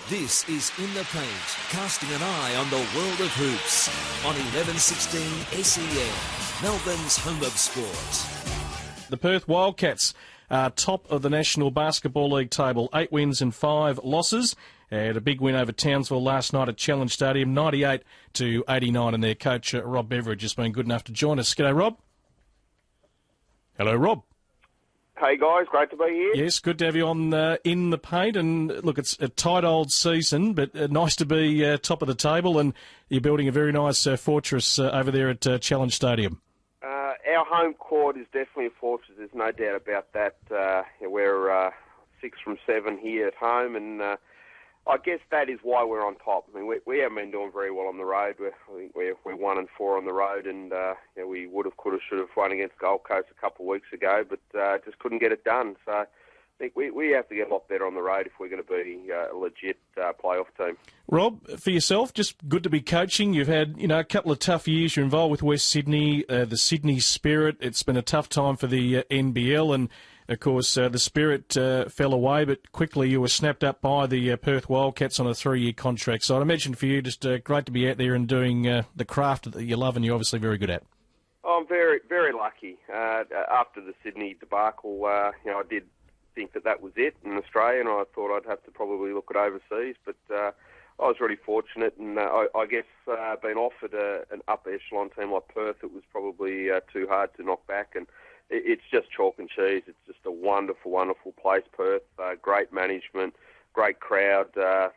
This is In the Paint, casting an eye on the world of hoops on 1116 SEN, Melbourne's home of sport. The Perth Wildcats are top of the National Basketball League table, 8 wins and 5 losses. Had a big win over Townsville last night at Challenge Stadium, 98-89, and their coach, Rob Beveridge, has been good enough to join us. G'day, Rob. Hello, Rob. Hey guys, great to be here. Yes, good to have you on In the Paint. And look, it's a tight old season, but nice to be top of the table, and you're building a very nice fortress over there at Challenge Stadium. Our home court is definitely a fortress, there's no doubt about that. We're 6 from 7 here at home, and I guess that is why we're on top. I mean, we haven't been doing very well on the road. I think we're 1 and 4 on the road, and we would have, could have, should have won against Gold Coast a couple of weeks ago, but just couldn't get it done. So I think we have to get a lot better on the road if we're going to be a legit playoff team. Rob, for yourself, just good to be coaching. You've had a couple of tough years. You're involved with West Sydney, the Sydney Spirit. It's been a tough time for the NBL, and of course, the Spirit fell away, but quickly you were snapped up by the Perth Wildcats on a 3-year contract. So I'd imagine for you, just great to be out there and doing the craft that you love and you're obviously very good at. I'm very, very lucky. After the Sydney debacle, I did think that was it in Australia, and I thought I'd have to probably look at overseas, but I was really fortunate, and I guess being offered an upper echelon team like Perth, it was probably too hard to knock back, and it's just chalk and cheese. It's just a wonderful, wonderful place, Perth. Great management, great crowd,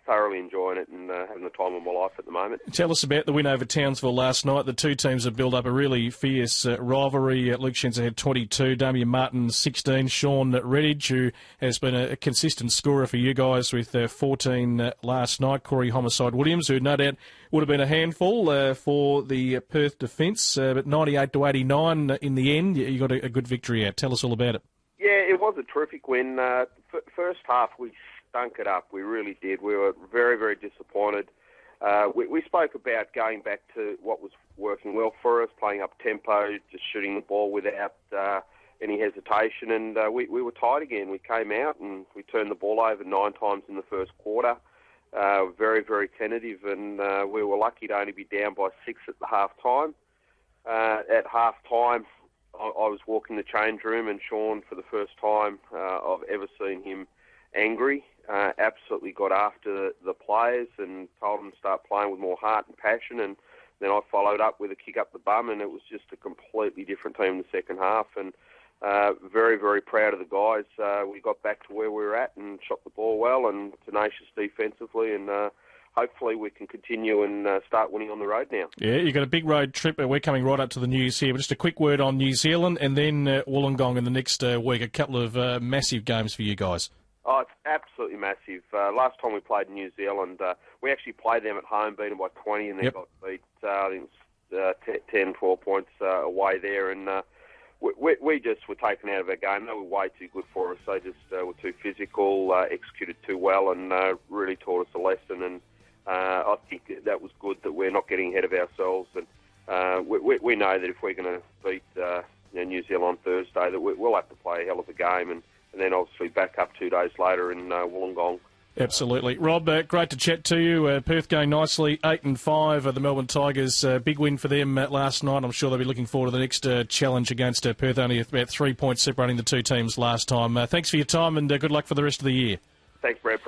thoroughly enjoying it and having the time of my life at the moment. Tell us about the win over Townsville last night. The two teams have built up a really fierce rivalry. Luke Shenzer had 22, Damian Martin 16, Sean Redditch, who has been a consistent scorer for you guys with 14 last night, Corey Homicide Williams, who no doubt would have been a handful for the Perth defence, but 98-89 in the end, you got a good victory out. Tell us all about it. Yeah, it was a terrific win. First half, we stunk it up. We really did. We were very, very disappointed. We spoke about going back to what was working well for us, playing up tempo, just shooting the ball without any hesitation, and we were tight again. We came out and we turned the ball over 9 times in the first quarter. Very, very tentative, and we were lucky to only be down by 6 at the half-time. At half-time, I was walking the change room, and Sean, for the first time I've ever seen him angry, absolutely got after the players and told them to start playing with more heart and passion, and then I followed up with a kick up the bum, and it was just a completely different team in the second half, and very, very proud of the guys. We got back to where we were at and shot the ball well and tenacious defensively, and hopefully we can continue and start winning on the road now. Yeah, you've got a big road trip. We're coming right up to the news here, but just a quick word on New Zealand and then Wollongong in the next week. A couple of massive games for you guys. Oh, it's absolutely massive. Last time we played in New Zealand, we actually played them at home, beat them by 20, and then got beat, I think it was 10, 12 points away there, and we just were taken out of our game. They were way too good for us. They just were too physical, executed too well, and really taught us a lesson, and I think that was good that we're not getting ahead of ourselves, and we know that if we're going to beat New Zealand on Thursday, that we'll have to play a hell of a game, and then obviously back up 2 days later in Wollongong. Absolutely. Rob, great to chat to you. Perth going nicely, 8-5. The Melbourne Tigers, big win for them last night. I'm sure they'll be looking forward to the next challenge against Perth, only about 3 points separating the two teams last time. Thanks for your time and good luck for the rest of the year. Thanks, Brad.